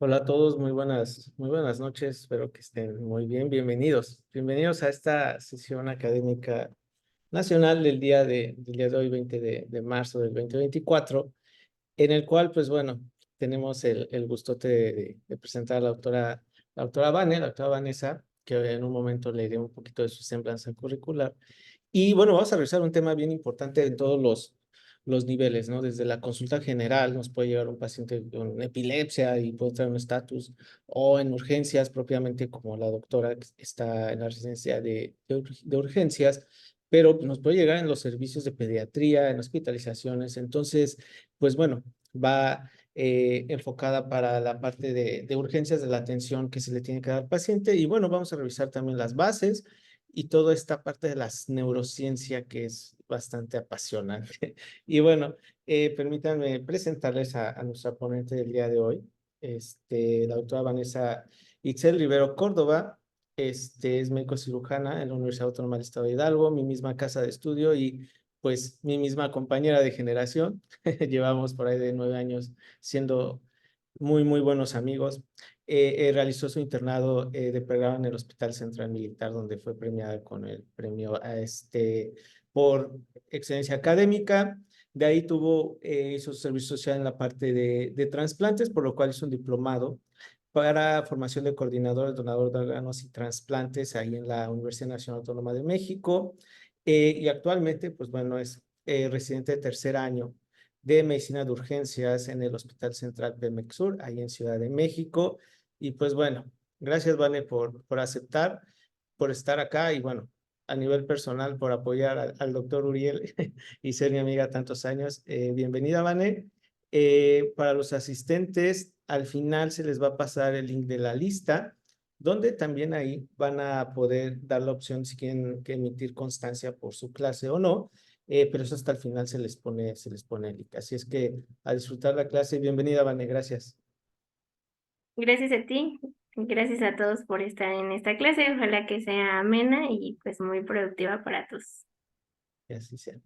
Hola a todos, muy buenas noches, espero que estén muy bien, bienvenidos a esta sesión académica nacional del día de hoy, 20 de marzo del 2024, en el cual, pues bueno, tenemos el gustote de presentar a la doctora Vanessa, que en un momento le diré un poquito de su semblanza curricular. Y bueno, vamos a revisar un tema bien importante en todos los niveles, ¿no? Desde la consulta general nos puede llegar un paciente con epilepsia y puede traer un estatus, o en urgencias propiamente como la doctora que está en la residencia de urgencias, pero nos puede llegar en los servicios de pediatría, en hospitalizaciones. Entonces, pues bueno, va enfocada para la parte de urgencias de la atención que se le tiene que dar al paciente. Y bueno, vamos a revisar también las bases y toda esta parte de las neurociencia que es bastante apasionante. Y bueno, permítanme presentarles a nuestra ponente del día de hoy, la doctora Vanessa Itzel Rivero Córdoba. Es médico cirujana en la Universidad Autónoma del Estado de Hidalgo, mi misma casa de estudio y pues mi misma compañera de generación. Llevamos por ahí de 9 años siendo muy buenos amigos. Realizó su internado de pregrado en el Hospital Central Militar, donde fue premiada con el premio por excelencia académica. De ahí hizo su servicio social en la parte de trasplantes, por lo cual hizo un diplomado para formación de coordinador, donador de órganos y trasplantes ahí en la Universidad Nacional Autónoma de México. Y actualmente, pues bueno, es residente de tercer año de medicina de urgencias en el Hospital Central Pemex Sur, ahí en Ciudad de México. Y pues bueno, gracias, Vane, por aceptar, por estar acá y bueno, a nivel personal, por apoyar al doctor Uriel y ser mi amiga tantos años. Bienvenida, Vane. Para los asistentes, al final se les va a pasar el link de la lista, donde también ahí van a poder dar la opción si quieren que emitir constancia por su clase o no, pero eso hasta el final se les pone el link. Así es que a disfrutar la clase. Bienvenida, Vane, gracias. Gracias a ti, gracias a todos por estar en esta clase. Ojalá que sea amena y pues muy productiva para todos. Que así sea.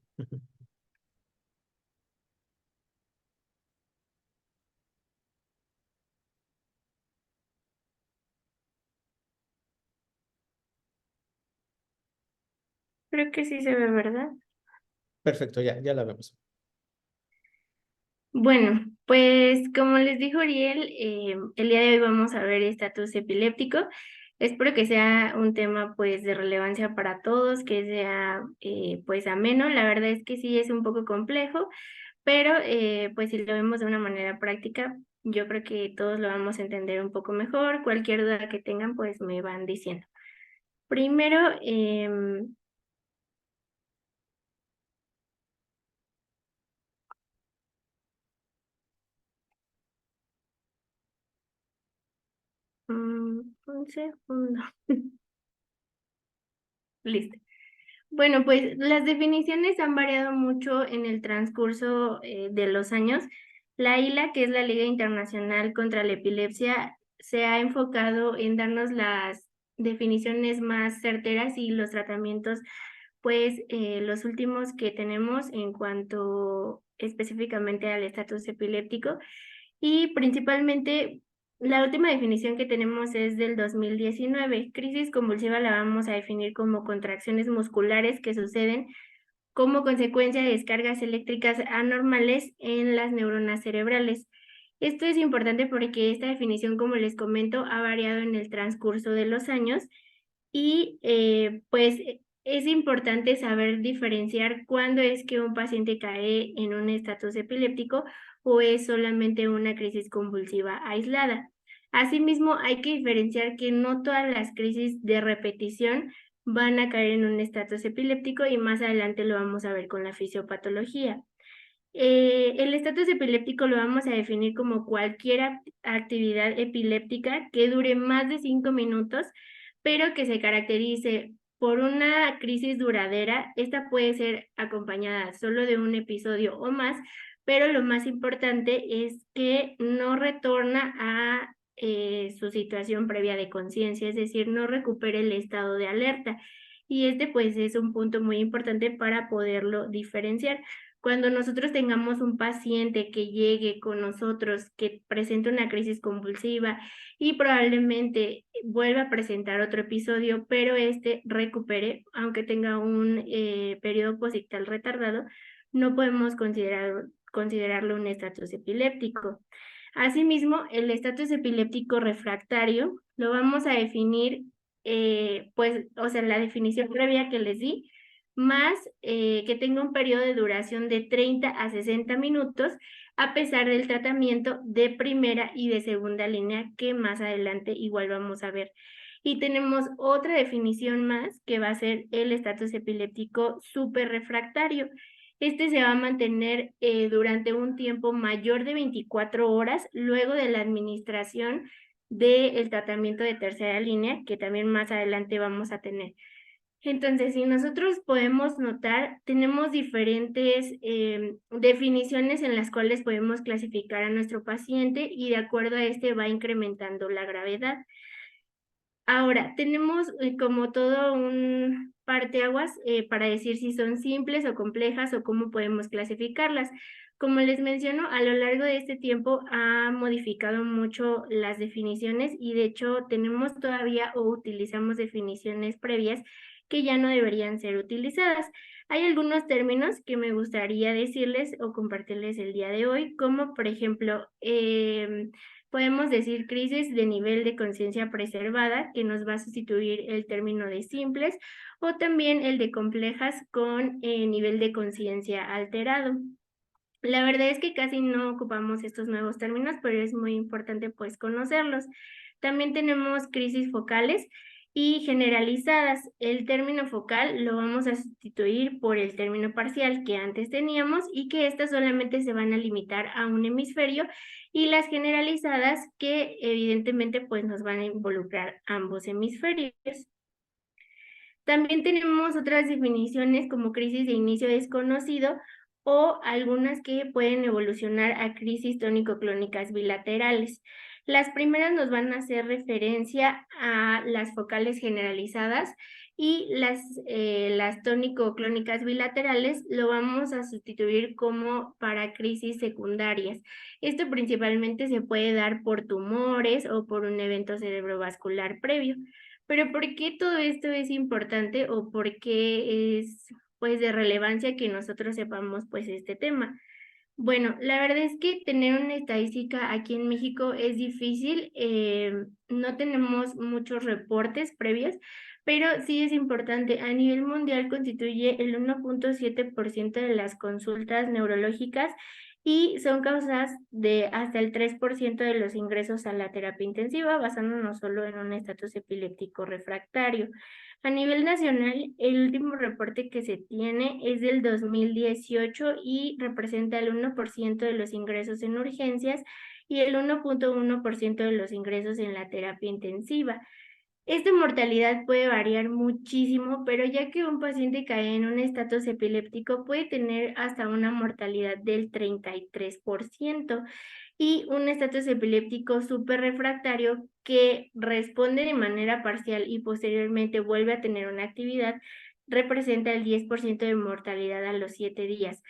Creo que sí se ve, ¿verdad? Perfecto, ya la vemos. Bueno, pues como les dijo Ariel, el día de hoy vamos a ver estatus epiléptico. Espero que sea un tema pues de relevancia para todos, que sea pues ameno. La verdad es que sí es un poco complejo, pero pues si lo vemos de una manera práctica, yo creo que todos lo vamos a entender un poco mejor. Cualquier duda que tengan, pues me van diciendo. Primero, un segundo. Listo. Bueno, pues las definiciones han variado mucho en el transcurso de los años. La ILA, que es la Liga Internacional contra la Epilepsia, se ha enfocado en darnos las definiciones más certeras y los tratamientos, pues los últimos que tenemos en cuanto específicamente al estatus epiléptico. Y principalmente la última definición que tenemos es del 2019. Crisis convulsiva la vamos a definir como contracciones musculares que suceden como consecuencia de descargas eléctricas anormales en las neuronas cerebrales. Esto es importante porque esta definición, como les comento, ha variado en el transcurso de los años y pues es importante saber diferenciar cuándo es que un paciente cae en un estatus epiléptico o es solamente una crisis convulsiva aislada. Asimismo, hay que diferenciar que no todas las crisis de repetición van a caer en un estatus epiléptico y más adelante lo vamos a ver con la fisiopatología. El estatus epiléptico lo vamos a definir como cualquier actividad epiléptica que dure más de 5 minutos, pero que se caracterice por una crisis duradera. Esta puede ser acompañada solo de un episodio o más, pero lo más importante es que no retorna a su situación previa de conciencia, es decir, no recupere el estado de alerta. Y este pues es un punto muy importante para poderlo diferenciar. Cuando nosotros tengamos un paciente que llegue con nosotros, que presente una crisis convulsiva y probablemente vuelva a presentar otro episodio, pero este recupere, aunque tenga un periodo posictal retardado, no podemos considerarlo un estatus epiléptico. Asimismo, el estatus epiléptico refractario lo vamos a definir, pues, o sea, la definición previa que les di, más que tenga un periodo de duración de 30 a 60 minutos, a pesar del tratamiento de primera y de segunda línea que más adelante igual vamos a ver. Y tenemos otra definición más que va a ser el estatus epiléptico superrefractario. Este se va a mantener durante un tiempo mayor de 24 horas luego de la administración del tratamiento de tercera línea, que también más adelante vamos a tener. Entonces, si nosotros podemos notar, tenemos diferentes definiciones en las cuales podemos clasificar a nuestro paciente y de acuerdo a este va incrementando la gravedad. Ahora, tenemos como todo un parteaguas para decir si son simples o complejas o cómo podemos clasificarlas. Como les menciono, a lo largo de este tiempo ha modificado mucho las definiciones y de hecho tenemos todavía o utilizamos definiciones previas que ya no deberían ser utilizadas. Hay algunos términos que me gustaría decirles o compartirles el día de hoy, como por ejemplo, podemos decir crisis de nivel de conciencia preservada, que nos va a sustituir el término de simples, o también el de complejas con nivel de conciencia alterado. La verdad es que casi no ocupamos estos nuevos términos, pero es muy importante pues conocerlos. También tenemos crisis focales y generalizadas. El término focal lo vamos a sustituir por el término parcial que antes teníamos y que estas solamente se van a limitar a un hemisferio, y las generalizadas que evidentemente pues nos van a involucrar ambos hemisferios. También tenemos otras definiciones como crisis de inicio desconocido o algunas que pueden evolucionar a crisis tónico-clónicas bilaterales. Las primeras nos van a hacer referencia a las focales generalizadas y las tónico-clónicas bilaterales lo vamos a sustituir como para crisis secundarias. Esto principalmente se puede dar por tumores o por un evento cerebrovascular previo. Pero ¿por qué todo esto es importante o por qué es pues de relevancia que nosotros sepamos pues este tema? Bueno, la verdad es que tener una estadística aquí en México es difícil, no tenemos muchos reportes previos, pero sí es importante. A nivel mundial constituye el 1.7% de las consultas neurológicas y son causadas de hasta el 3% de los ingresos a la terapia intensiva, basándonos solo en un estatus epiléptico refractario. A nivel nacional, el último reporte que se tiene es del 2018 y representa el 1% de los ingresos en urgencias y el 1.1% de los ingresos en la terapia intensiva. Esta mortalidad puede variar muchísimo, pero ya que un paciente cae en un estatus epiléptico puede tener hasta una mortalidad del 33%, y un estatus epiléptico superrefractario que responde de manera parcial y posteriormente vuelve a tener una actividad representa el 10% de mortalidad a los 7 días.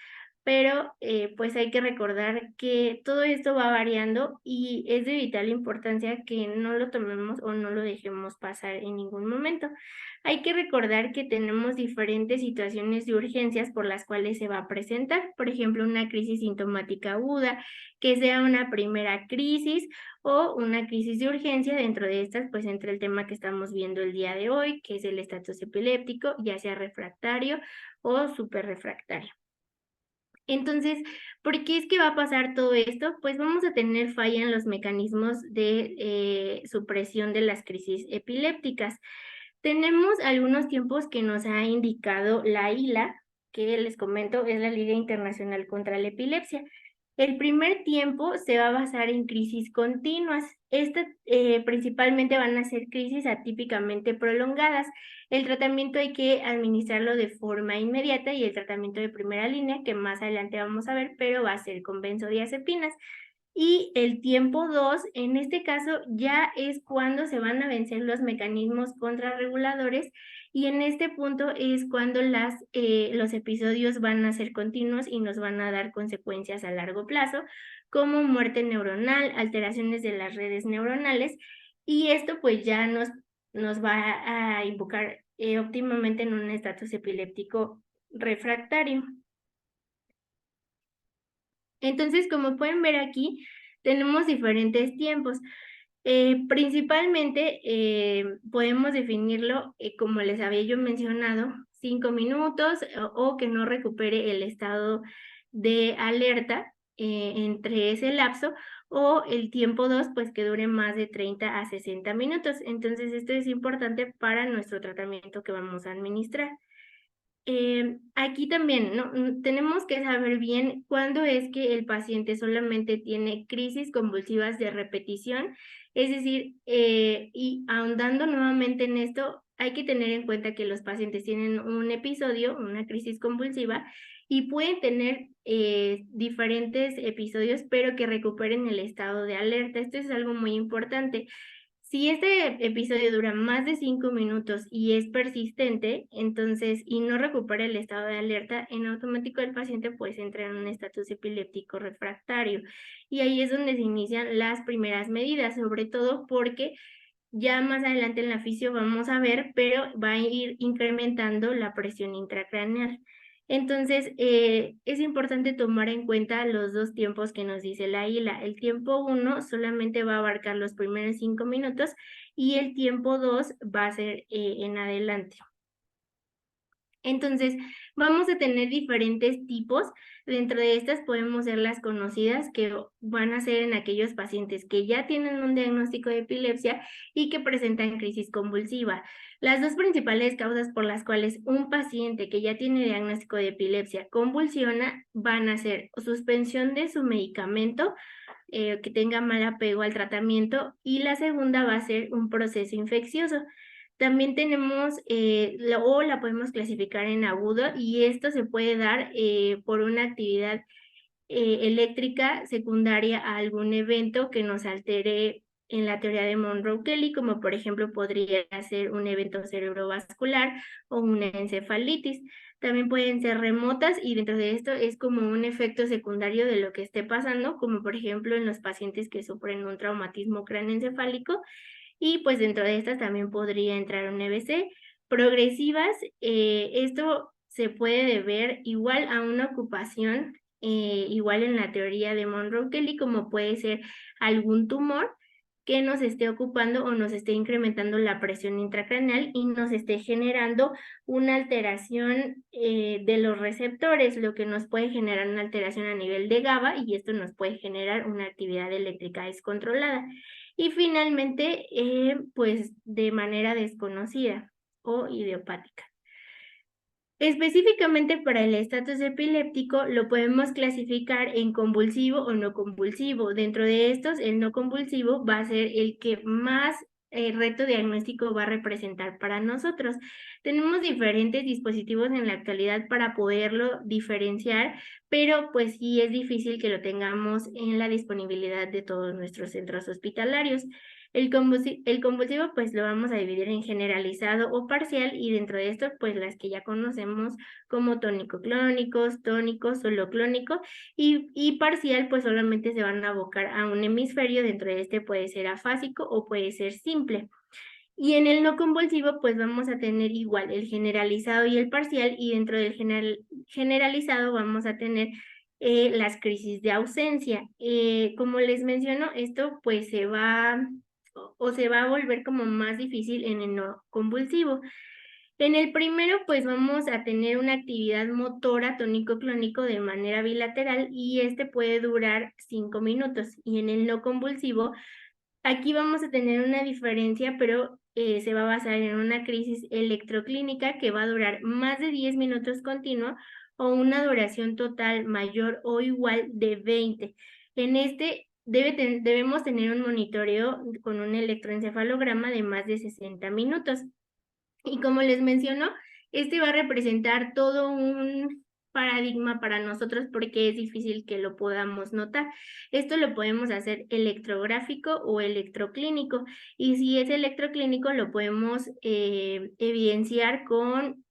Pero pues hay que recordar que todo esto va variando y es de vital importancia que no lo tomemos o no lo dejemos pasar en ningún momento. Hay que recordar que tenemos diferentes situaciones de urgencias por las cuales se va a presentar, por ejemplo, una crisis sintomática aguda, que sea una primera crisis o una crisis de urgencia. Dentro de estas, pues entra el tema que estamos viendo el día de hoy, que es el estatus epiléptico, ya sea refractario o superrefractario. Entonces, ¿por qué es que va a pasar todo esto? Pues vamos a tener falla en los mecanismos de supresión de las crisis epilépticas. Tenemos algunos tiempos que nos ha indicado la ILA, que les comento es la Liga Internacional contra la Epilepsia. El primer tiempo se va a basar en crisis continuas. Estas principalmente van a ser crisis atípicamente prolongadas. El tratamiento hay que administrarlo de forma inmediata y el tratamiento de primera línea, que más adelante vamos a ver, pero va a ser con benzodiazepinas. Y el tiempo 2, en este caso, ya es cuando se van a vencer los mecanismos contrarreguladores y en este punto es cuando los episodios van a ser continuos y nos van a dar consecuencias a largo plazo, como muerte neuronal, alteraciones de las redes neuronales, y esto pues ya nos va a invocar óptimamente en un estatus epiléptico refractario. Entonces, como pueden ver aquí, tenemos diferentes tiempos. Principalmente podemos definirlo, como les había yo mencionado, 5 minutos o que no recupere el estado de alerta entre ese lapso, o el tiempo 2, pues que dure más de 30 a 60 minutos. Entonces, esto es importante para nuestro tratamiento que vamos a administrar. Aquí también, ¿no? Tenemos que saber bien cuándo es que el paciente solamente tiene crisis convulsivas de repetición, es decir, y ahondando nuevamente en esto, hay que tener en cuenta que los pacientes tienen un episodio, una crisis convulsiva, y pueden tener diferentes episodios, pero que recuperen el estado de alerta. Esto es algo muy importante. Si este episodio dura más de 5 minutos y es persistente, entonces, y no recupera el estado de alerta, en automático el paciente pues entra en un estatus epiléptico refractario. Y ahí es donde se inician las primeras medidas, sobre todo porque ya más adelante en la fisio vamos a ver, pero va a ir incrementando la presión intracraneal. Entonces, es importante tomar en cuenta los dos tiempos que nos dice la ILA. El tiempo 1 solamente va a abarcar los primeros 5 minutos y el tiempo 2 va a ser en adelante. Entonces, vamos a tener diferentes tipos. Dentro de estas podemos ser las conocidas, que van a ser en aquellos pacientes que ya tienen un diagnóstico de epilepsia y que presentan crisis convulsiva. Las dos principales causas por las cuales un paciente que ya tiene diagnóstico de epilepsia convulsiona van a ser suspensión de su medicamento, que tenga mal apego al tratamiento, y la segunda va a ser un proceso infeccioso. También tenemos, la podemos clasificar en agudo, y esto se puede dar por una actividad eléctrica secundaria a algún evento que nos altere en la teoría de Monroe-Kelly, como por ejemplo podría ser un evento cerebrovascular o una encefalitis. También pueden ser remotas, y dentro de esto es como un efecto secundario de lo que esté pasando, como por ejemplo en los pacientes que sufren un traumatismo cráneoencefálico, y pues dentro de estas también podría entrar un EBC. Progresivas, esto se puede deber igual a una ocupación, igual en la teoría de Monroe-Kelly, como puede ser algún tumor que nos esté ocupando o nos esté incrementando la presión intracraneal y nos esté generando una alteración de los receptores, lo que nos puede generar una alteración a nivel de GABA, y esto nos puede generar una actividad eléctrica descontrolada. Y finalmente, pues de manera desconocida o idiopática. Específicamente para el estatus epiléptico lo podemos clasificar en convulsivo o no convulsivo. Dentro de estos, el no convulsivo va a ser el que más reto diagnóstico va a representar para nosotros. Tenemos diferentes dispositivos en la actualidad para poderlo diferenciar, pero pues sí es difícil que lo tengamos en la disponibilidad de todos nuestros centros hospitalarios. El convulsivo pues lo vamos a dividir en generalizado o parcial, y dentro de esto pues las que ya conocemos como tónico-clónicos, tónicos, solo clónico, y parcial pues solamente se van a abocar a un hemisferio. Dentro de este puede ser afásico o puede ser simple. Y en el no convulsivo pues vamos a tener igual el generalizado y el parcial, y dentro del generalizado vamos a tener las crisis de ausencia. Como les menciono, esto pues se va a volver como más difícil en el no convulsivo. En el primero, pues vamos a tener una actividad motora tónico-clónico de manera bilateral, y este puede durar 5 minutos. Y en el no convulsivo, aquí vamos a tener una diferencia, pero se va a basar en una crisis electroclínica que va a durar más de 10 minutos continuo, o una duración total mayor o igual de 20. En este debemos tener un monitoreo con un electroencefalograma de más de 60 minutos. Y como les menciono, este va a representar todo un paradigma para nosotros porque es difícil que lo podamos notar. Esto lo podemos hacer electrográfico o electroclínico, y si es electroclínico lo podemos evidenciar con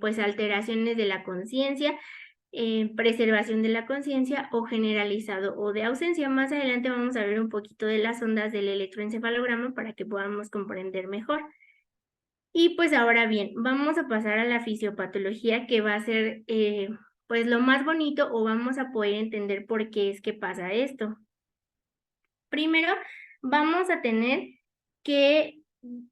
pues alteraciones de la conciencia, preservación de la conciencia o generalizado o de ausencia. Más adelante vamos a ver un poquito de las ondas del electroencefalograma para que podamos comprender mejor. Y pues ahora bien, vamos a pasar a la fisiopatología, que va a ser pues lo más bonito, o vamos a poder entender por qué es que pasa esto. Primero, vamos a tener que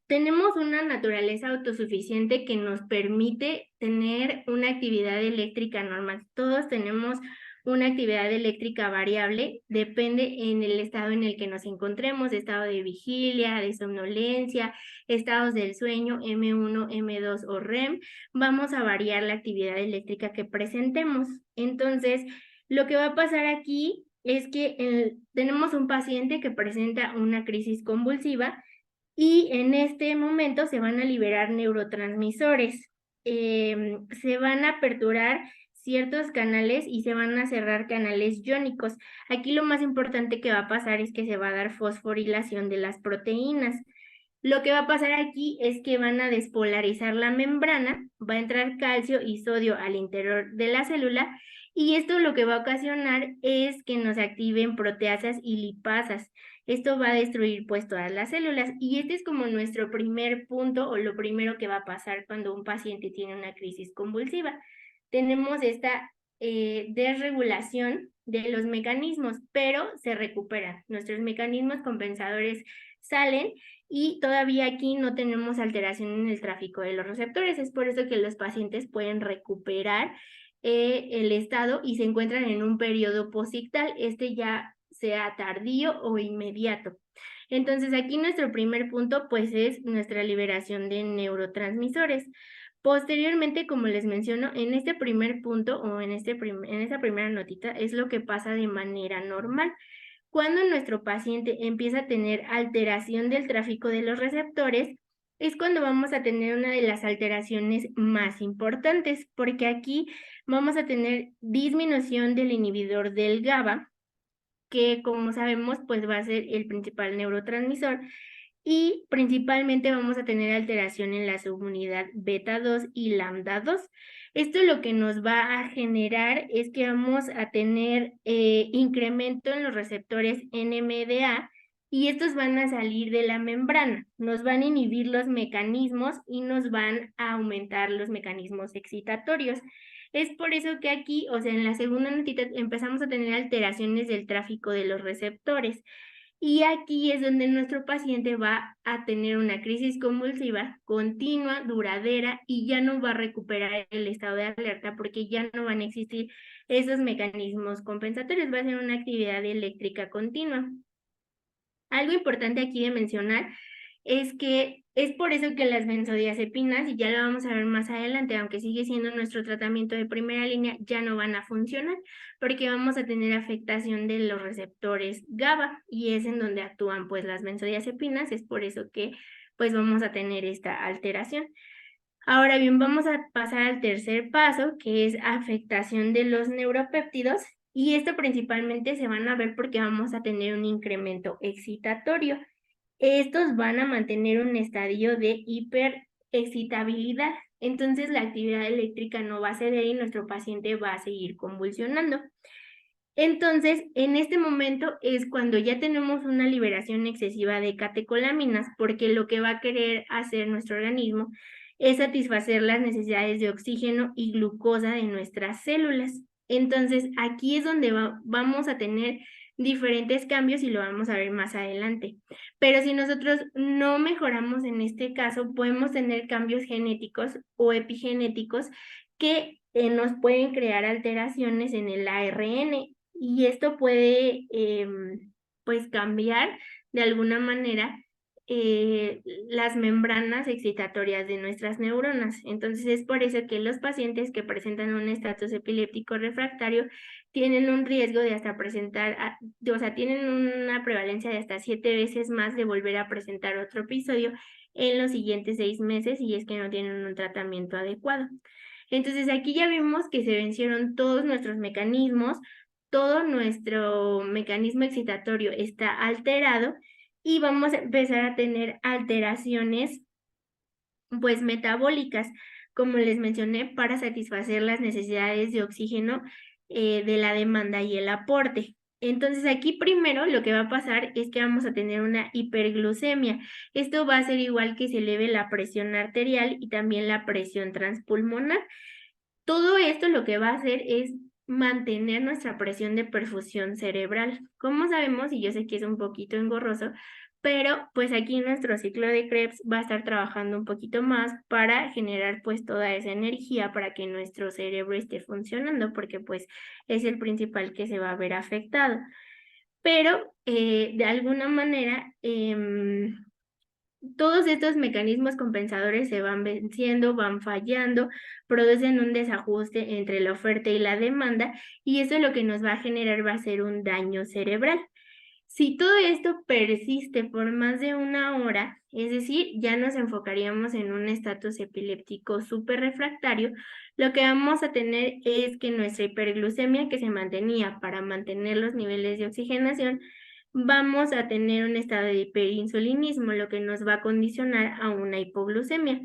tenemos una naturaleza autosuficiente que nos permite tener una actividad eléctrica normal. Todos tenemos una actividad eléctrica variable, depende en el estado en el que nos encontremos, estado de vigilia, de somnolencia, estados del sueño, M1, M2 o REM. Vamos a variar la actividad eléctrica que presentemos. Entonces, lo que va a pasar aquí es que tenemos un paciente que presenta una crisis convulsiva y en este momento se van a liberar neurotransmisores. Se van a aperturar ciertos canales y se van a cerrar canales iónicos. Aquí lo más importante que va a pasar es que se va a dar fosforilación de las proteínas. Lo que va a pasar aquí es que van a despolarizar la membrana, va a entrar calcio y sodio al interior de la célula, y esto lo que va a ocasionar es que nos activen proteasas y lipasas. Esto va a destruir pues todas las células, y este es como nuestro primer punto, o lo primero que va a pasar cuando un paciente tiene una crisis convulsiva. Tenemos esta desregulación de los mecanismos, pero se recuperan. Nuestros mecanismos compensadores salen y todavía aquí no tenemos alteración en el tráfico de los receptores. Es por eso que los pacientes pueden recuperar el estado y se encuentran en un periodo posictal, este ya sea tardío o inmediato. Entonces aquí nuestro primer punto pues es nuestra liberación de neurotransmisores. Posteriormente, como les menciono, en este primer punto o en esta primera notita es lo que pasa de manera normal. Cuando nuestro paciente empieza a tener alteración del tráfico de los receptores, es cuando vamos a tener una de las alteraciones más importantes, porque aquí vamos a tener disminución del inhibidor del GABA, que como sabemos, pues va a ser el principal neurotransmisor, y principalmente vamos a tener alteración en la subunidad beta 2 y lambda 2. Esto lo que nos va a generar es que vamos a tener incremento en los receptores NMDA, y estos van a salir de la membrana, nos van a inhibir los mecanismos y nos van a aumentar los mecanismos excitatorios. Es por eso que aquí, o sea, en la segunda notita empezamos a tener alteraciones del tráfico de los receptores. Y aquí es donde nuestro paciente va a tener una crisis convulsiva continua, duradera, y ya no va a recuperar el estado de alerta porque ya no van a existir esos mecanismos compensatorios, va a ser una actividad eléctrica continua. Algo importante aquí de mencionar es que es por eso que las benzodiazepinas, y ya lo vamos a ver más adelante, aunque sigue siendo nuestro tratamiento de primera línea, ya no van a funcionar porque vamos a tener afectación de los receptores GABA, y es en donde actúan pues las benzodiazepinas. Es por eso que pues vamos a tener esta alteración. Ahora bien, vamos a pasar al tercer paso, que es afectación de los neuropéptidos, y esto principalmente se van a ver porque vamos a tener un incremento excitatorio. Estos van a mantener un estadio de hiperexcitabilidad, entonces la actividad eléctrica no va a ceder y nuestro paciente va a seguir convulsionando. Entonces, en este momento es cuando ya tenemos una liberación excesiva de catecolaminas, porque lo que va a querer hacer nuestro organismo es satisfacer las necesidades de oxígeno y glucosa de nuestras células. Entonces, aquí es donde vamos a tener diferentes cambios y lo vamos a ver más adelante. Pero si nosotros no mejoramos en este caso, podemos tener cambios genéticos o epigenéticos que nos pueden crear alteraciones en el ARN, y esto puede pues cambiar de alguna manera las membranas excitatorias de nuestras neuronas. Entonces es por eso que los pacientes que presentan un estatus epiléptico refractario tienen un riesgo de hasta presentar, o sea, tienen una prevalencia de hasta 7 veces más de volver a presentar otro episodio en los siguientes 6 meses, y es que no tienen un tratamiento adecuado. Entonces aquí ya vimos que se vencieron todos nuestros mecanismos, todo nuestro mecanismo excitatorio está alterado y vamos a empezar a tener alteraciones pues metabólicas, como les mencioné, para satisfacer las necesidades de oxígeno de la demanda y el aporte. Entonces aquí primero lo que va a pasar es que vamos a tener una hiperglucemia. Esto va a ser igual que se eleve la presión arterial y también la presión transpulmonar. Todo esto lo que va a hacer es mantener nuestra presión de perfusión cerebral. Como sabemos, y yo sé que es un poquito engorroso, pero pues aquí nuestro ciclo de Krebs va a estar trabajando un poquito más para generar pues toda esa energía para que nuestro cerebro esté funcionando, porque pues es el principal que se va a ver afectado. Pero de alguna manera todos estos mecanismos compensadores se van venciendo, van fallando, producen un desajuste entre la oferta y la demanda, y eso lo que nos va a generar va a ser un daño cerebral. Si todo esto persiste por más de una hora, es decir, ya nos enfocaríamos en un estatus epiléptico súper refractario, lo que vamos a tener es que nuestra hiperglucemia, que se mantenía para mantener los niveles de oxigenación, vamos a tener un estado de hiperinsulinismo, lo que nos va a condicionar a una hipoglucemia.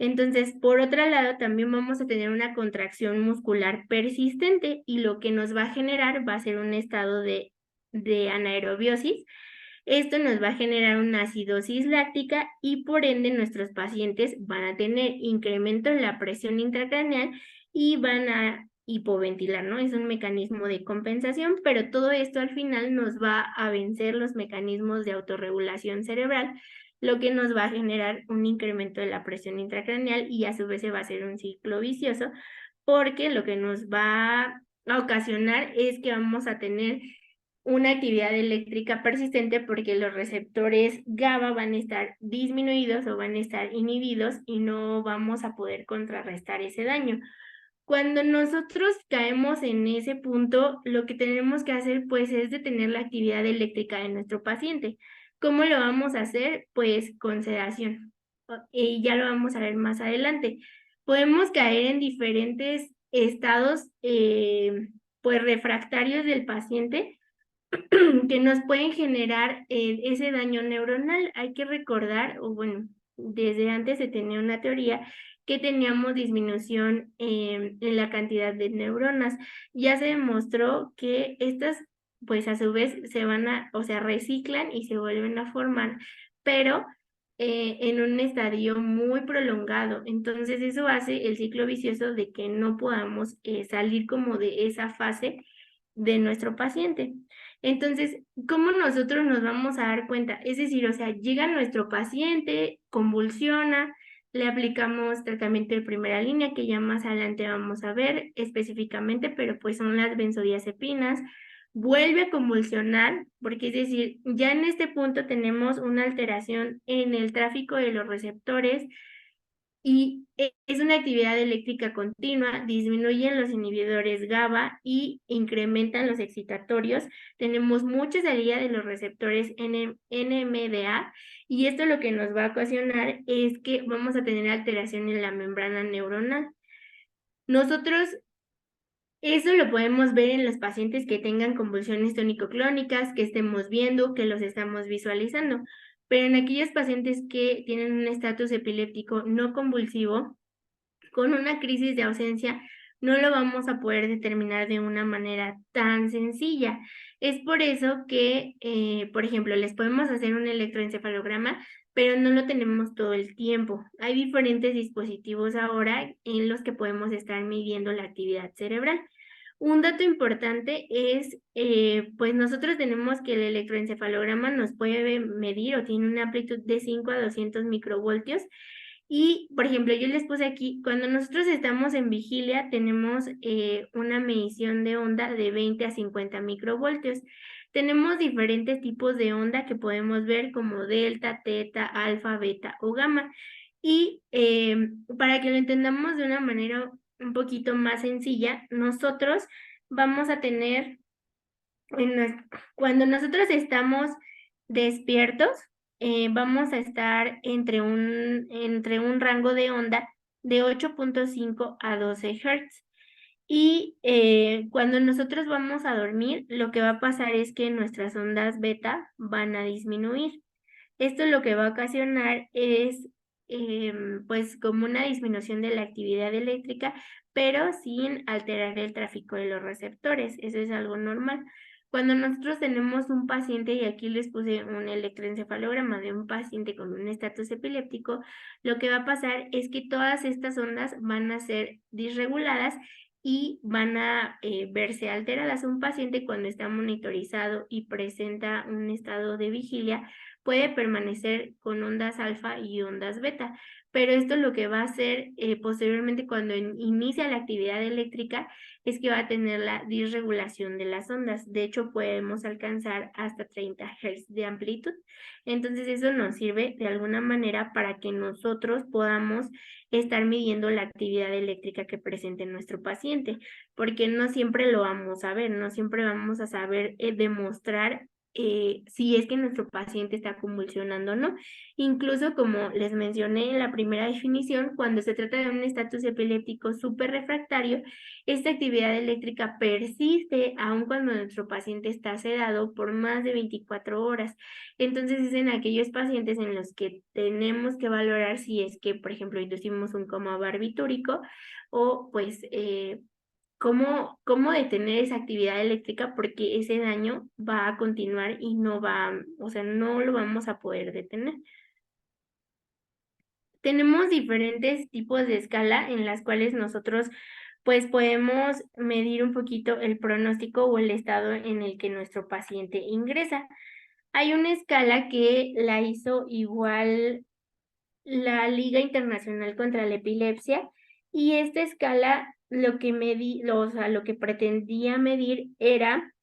Entonces, por otro lado, también vamos a tener una contracción muscular persistente y lo que nos va a generar va a ser un estado de anaerobiosis. Esto nos va a generar una acidosis láctica y por ende nuestros pacientes van a tener incremento en la presión intracraneal y van a hipoventilar, ¿no? Es un mecanismo de compensación, pero todo esto al final nos va a vencer los mecanismos de autorregulación cerebral, lo que nos va a generar un incremento de la presión intracraneal y a su vez se va a hacer un ciclo vicioso, porque lo que nos va a ocasionar es que vamos a tener una actividad eléctrica persistente porque los receptores GABA van a estar disminuidos o van a estar inhibidos y no vamos a poder contrarrestar ese daño. Cuando nosotros caemos en ese punto, lo que tenemos que hacer pues es detener la actividad eléctrica de nuestro paciente. ¿Cómo lo vamos a hacer? Pues con sedación. Y ya lo vamos a ver más adelante. Podemos caer en diferentes estados pues refractarios del paciente que nos pueden generar ese daño neuronal. Hay que recordar, o bueno, desde antes se tenía una teoría que teníamos disminución en la cantidad de neuronas. Ya se demostró que estas, pues a su vez, se van a, o sea, reciclan y se vuelven a formar, pero en un estadio muy prolongado. Entonces eso hace el ciclo vicioso de que no podamos salir como de esa fase de nuestro paciente. Entonces, ¿cómo nosotros nos vamos a dar cuenta? Es decir, o sea, llega nuestro paciente, convulsiona, le aplicamos tratamiento de primera línea, que ya más adelante vamos a ver específicamente, pero pues son las benzodiazepinas, vuelve a convulsionar, porque es decir, ya en este punto tenemos una alteración en el tráfico de los receptores, y es una actividad eléctrica continua, disminuyen los inhibidores GABA y incrementan los excitatorios. Tenemos mucha salida de los receptores NMDA y esto lo que nos va a ocasionar es que vamos a tener alteración en la membrana neuronal. Nosotros eso lo podemos ver en los pacientes que tengan convulsiones tónico-clónicas, que estemos viendo, que los estamos visualizando. Pero en aquellos pacientes que tienen un estatus epiléptico no convulsivo, con una crisis de ausencia, no lo vamos a poder determinar de una manera tan sencilla. Es por eso que, por ejemplo, les podemos hacer un electroencefalograma, pero no lo tenemos todo el tiempo. Hay diferentes dispositivos ahora en los que podemos estar midiendo la actividad cerebral. Un dato importante es, pues nosotros tenemos que el electroencefalograma nos puede medir o tiene una amplitud de 5 a 200 microvoltios. Y, por ejemplo, yo les puse aquí, cuando nosotros estamos en vigilia, tenemos una medición de onda de 20 a 50 microvoltios. Tenemos diferentes tipos de onda que podemos ver como delta, teta, alfa, beta o gamma. Y para que lo entendamos de una manera un poquito más sencilla, nosotros vamos a tener, cuando nosotros estamos despiertos, vamos a estar entre un rango de onda de 8.5 a 12 Hz. Y cuando nosotros vamos a dormir, lo que va a pasar es que nuestras ondas beta van a disminuir. Esto lo que va a ocasionar es pues como una disminución de la actividad eléctrica, pero sin alterar el tráfico de los receptores. Eso es algo normal. Cuando nosotros tenemos un paciente, y aquí les puse un electroencefalograma de un paciente con un estatus epiléptico, lo que va a pasar es que todas estas ondas van a ser disreguladas y van a verse alteradas. Un paciente cuando está monitorizado y presenta un estado de vigilia puede permanecer con ondas alfa y ondas beta, pero esto lo que va a hacer posteriormente cuando inicia la actividad eléctrica es que va a tener la disregulación de las ondas. De hecho, podemos alcanzar hasta 30 Hz de amplitud. Entonces, eso nos sirve de alguna manera para que nosotros podamos estar midiendo la actividad eléctrica que presente nuestro paciente, porque no siempre lo vamos a ver, no siempre vamos a saber demostrar si es que nuestro paciente está convulsionando o no. Incluso, como les mencioné en la primera definición, cuando se trata de un estatus epiléptico súper refractario, esta actividad eléctrica persiste aun cuando nuestro paciente está sedado por más de 24 horas. Entonces, es en aquellos pacientes en los que tenemos que valorar si es que, por ejemplo, inducimos un coma barbitúrico o pues cómo detener esa actividad eléctrica, porque ese daño va a continuar y no va, o sea, no lo vamos a poder detener. Tenemos diferentes tipos de escala en las cuales nosotros pues podemos medir un poquito el pronóstico o el estado en el que nuestro paciente ingresa. Hay una escala que la hizo igual la Liga Internacional contra la Epilepsia, y esta escala lo que o sea, lo que pretendía medir era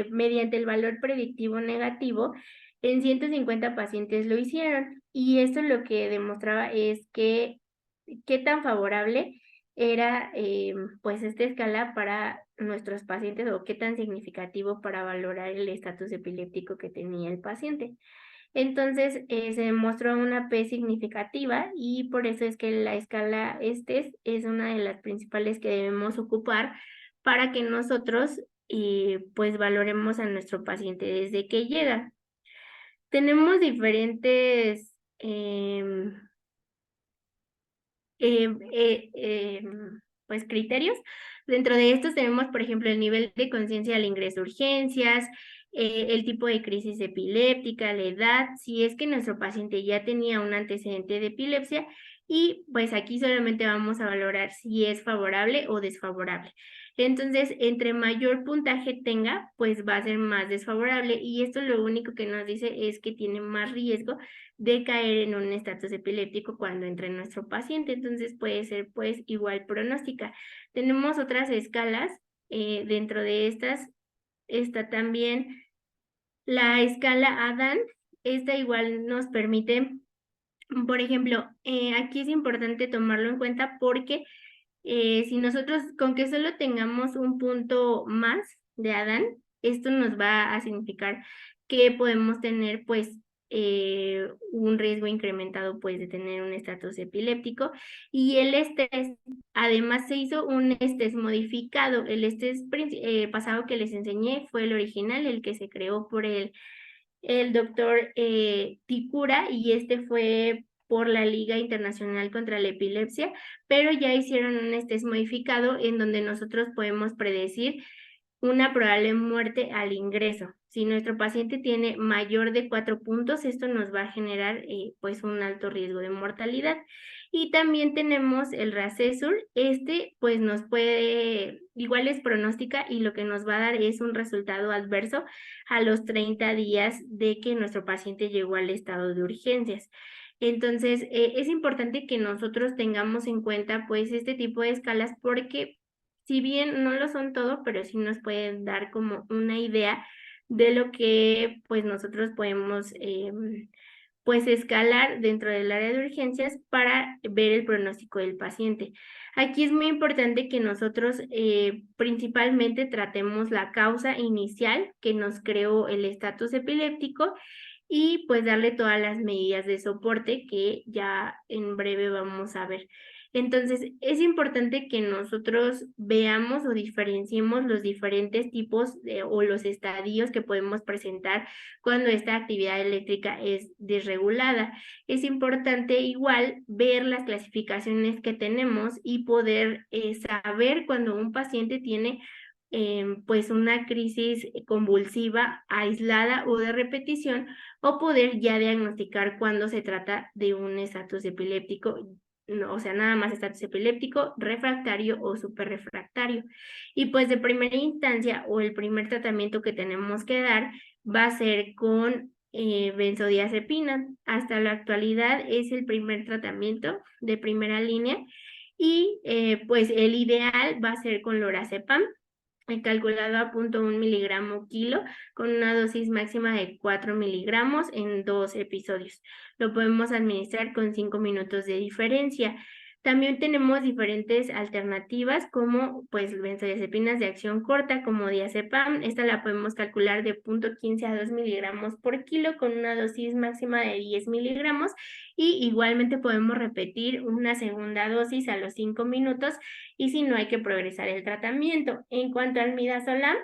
mediante el valor predictivo negativo. En 150 pacientes lo hicieron, y esto lo que demostraba es que qué tan favorable era pues esta escala para nuestros pacientes, o qué tan significativo para valorar el estatus epiléptico que tenía el paciente. Entonces se demostró una P significativa, y por eso es que la escala ESTES es una de las principales que debemos ocupar para que nosotros pues valoremos a nuestro paciente desde que llega. Tenemos diferentes pues criterios. Dentro de estos tenemos, por ejemplo, el nivel de conciencia al ingreso a urgencias, el tipo de crisis epiléptica, la edad, si es que nuestro paciente ya tenía un antecedente de epilepsia, y pues aquí solamente vamos a valorar si es favorable o desfavorable. Entonces, entre mayor puntaje tenga, pues va a ser más desfavorable, y esto lo único que nos dice es que tiene más riesgo de caer en un estatus epiléptico cuando entre nuestro paciente. Entonces puede ser pues igual pronóstica. Tenemos otras escalas, dentro de estas está también la escala ADAN. Esta igual nos permite, por ejemplo, aquí es importante tomarlo en cuenta porque si nosotros con que solo tengamos un punto más de Adán, esto nos va a significar que podemos tener pues un riesgo incrementado pues de tener un estatus epiléptico. Y el estrés, además se hizo un estrés modificado. El estrés pasado que les enseñé fue el original, el que se creó por el doctor Ticura, y este fue por la Liga Internacional contra la Epilepsia, pero ya hicieron un test modificado en donde nosotros podemos predecir una probable muerte al ingreso. Si nuestro paciente tiene mayor de 4 puntos, esto nos va a generar pues un alto riesgo de mortalidad. Y también tenemos el Rasesur. Este pues nos puede, igual es pronóstica, y lo que nos va a dar es un resultado adverso a los 30 días de que nuestro paciente llegó al estado de urgencias. Entonces, es importante que nosotros tengamos en cuenta pues este tipo de escalas, porque si bien no lo son todo, pero sí nos pueden dar como una idea de lo que pues nosotros podemos pues escalar dentro del área de urgencias para ver el pronóstico del paciente. Aquí es muy importante que nosotros principalmente tratemos la causa inicial que nos creó el estatus epiléptico, y pues darle todas las medidas de soporte que ya en breve vamos a ver. Entonces, es importante que nosotros veamos o diferenciemos los diferentes tipos o los estadios que podemos presentar cuando esta actividad eléctrica es desregulada. Es importante igual ver las clasificaciones que tenemos y poder saber cuando un paciente tiene pues una crisis convulsiva aislada o de repetición, o poder ya diagnosticar cuando se trata de un estatus epiléptico, no, o sea, nada más estatus epiléptico, refractario o superrefractario. Y pues de primera instancia o el primer tratamiento que tenemos que dar va a ser con benzodiazepina. Hasta la actualidad es el primer tratamiento de primera línea y pues el ideal va a ser con lorazepam, calculado a 0,1 miligramo kilo, con una dosis máxima de 4 miligramos en 2 episodios. Lo podemos administrar con 5 minutos de diferencia. También tenemos diferentes alternativas como pues benzodiazepinas de acción corta como diazepam. Esta la podemos calcular de 0,15 a 2 miligramos por kilo con una dosis máxima de 10 miligramos, y igualmente podemos repetir una segunda dosis a los 5 minutos y si no, hay que progresar el tratamiento. En cuanto al midazolam,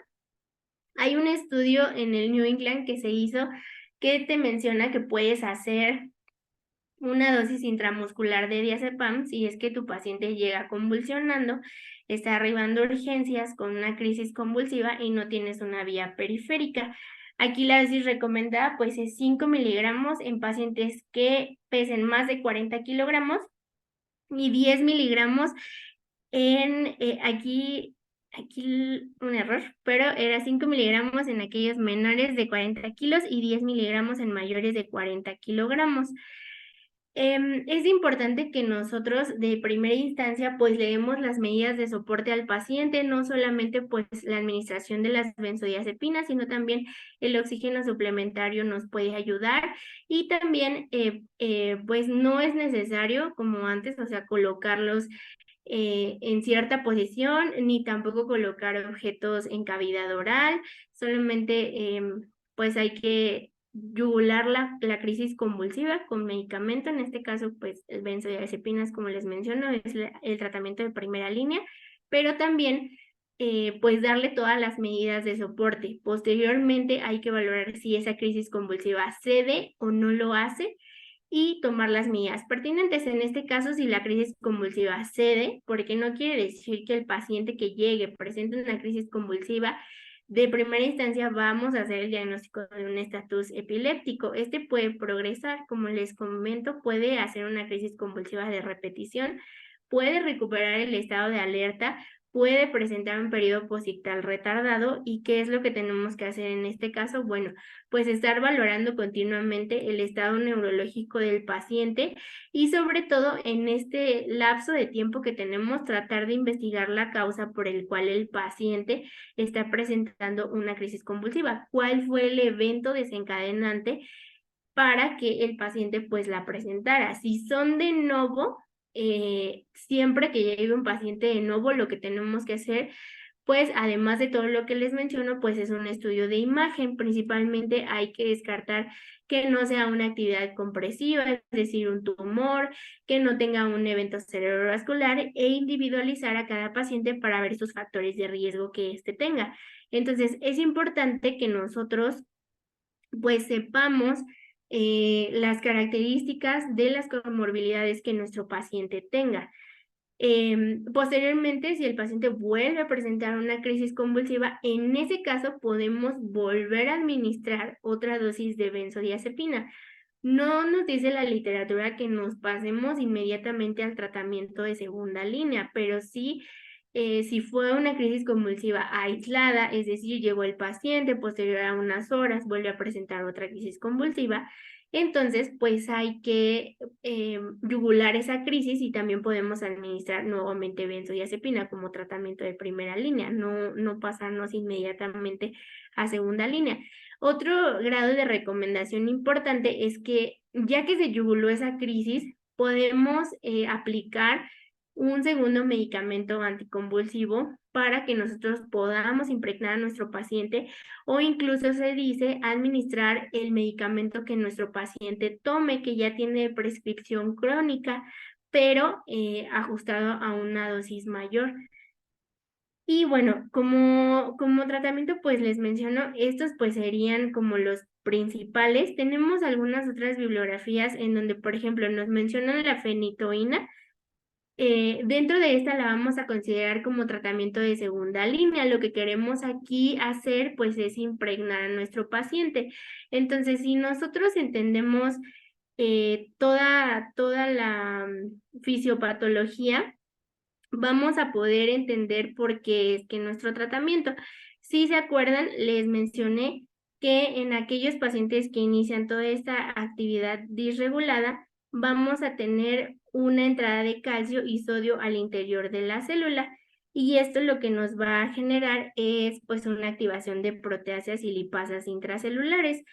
hay un estudio en el New England que se hizo que te menciona que puedes hacer una dosis intramuscular de diazepam si es que tu paciente llega convulsionando, está arribando a urgencias con una crisis convulsiva y no tienes una vía periférica. Aquí la dosis recomendada pues es 5 miligramos en pacientes que pesen más de 40 kilogramos y 10 miligramos en, aquí un error, pero era 5 miligramos en aquellos menores de 40 kilos y 10 miligramos en mayores de 40 kilogramos. Es importante que nosotros de primera instancia pues le demos las medidas de soporte al paciente, no solamente pues la administración de las benzodiazepinas, sino también el oxígeno suplementario nos puede ayudar, y también pues no es necesario como antes, o sea, colocarlos en cierta posición, ni tampoco colocar objetos en cavidad oral, solamente pues hay que yugular la crisis convulsiva con medicamento. En este caso pues el benzodiazepinas, como les menciono, es el tratamiento de primera línea, pero también pues darle todas las medidas de soporte. Posteriormente hay que valorar si esa crisis convulsiva cede o no lo hace y tomar las medidas pertinentes. En este caso, si la crisis convulsiva cede, porque no quiere decir que el paciente que llegue presente una crisis convulsiva, de primera instancia vamos a hacer el diagnóstico de un estatus epiléptico. Este puede progresar, como les comento, puede hacer una crisis convulsiva de repetición, puede recuperar el estado de alerta, puede presentar un periodo posictal retardado. ¿Y qué es lo que tenemos que hacer en este caso? Bueno, pues estar valorando continuamente el estado neurológico del paciente y sobre todo en este lapso de tiempo que tenemos tratar de investigar la causa por el cual el paciente está presentando una crisis convulsiva. ¿Cuál fue el evento desencadenante para que el paciente pues la presentara? Si son de novo, siempre que llegue un paciente de nuevo, lo que tenemos que hacer, pues además de todo lo que les menciono, pues es un estudio de imagen. Principalmente hay que descartar que no sea una actividad compresiva, es decir, un tumor, que no tenga un evento cerebrovascular, e individualizar a cada paciente para ver sus factores de riesgo que éste tenga. Entonces, es importante que nosotros pues sepamos las características de las comorbilidades que nuestro paciente tenga. Posteriormente, si el paciente vuelve a presentar una crisis convulsiva, en ese caso podemos volver a administrar otra dosis de benzodiazepina. No nos dice la literatura que nos pasemos inmediatamente al tratamiento de segunda línea, pero sí, si fue una crisis convulsiva aislada, es decir, llegó el paciente, posterior a unas horas vuelve a presentar otra crisis convulsiva, entonces pues hay que yugular esa crisis, y también podemos administrar nuevamente benzodiazepina como tratamiento de primera línea, no pasarnos inmediatamente a segunda línea. Otro grado de recomendación importante es que ya que se yuguló esa crisis, podemos aplicar un segundo medicamento anticonvulsivo para que nosotros podamos impregnar a nuestro paciente, o incluso se dice administrar el medicamento que nuestro paciente tome, que ya tiene prescripción crónica, pero ajustado a una dosis mayor. Y bueno, como tratamiento, pues les menciono, estos pues serían como los principales. Tenemos algunas otras bibliografías en donde, por ejemplo, nos mencionan la fenitoína. Dentro de esta la vamos a considerar como tratamiento de segunda línea. Lo que queremos aquí hacer, pues, es impregnar a nuestro paciente. Entonces, si nosotros entendemos toda la fisiopatología, vamos a poder entender por qué es que nuestro tratamiento. Si se acuerdan, les mencioné que en aquellos pacientes que inician toda esta actividad disregulada, vamos a tener una entrada de calcio y sodio al interior de la célula. Y esto lo que nos va a generar es pues una activación de proteasas y lipasas intracelulares.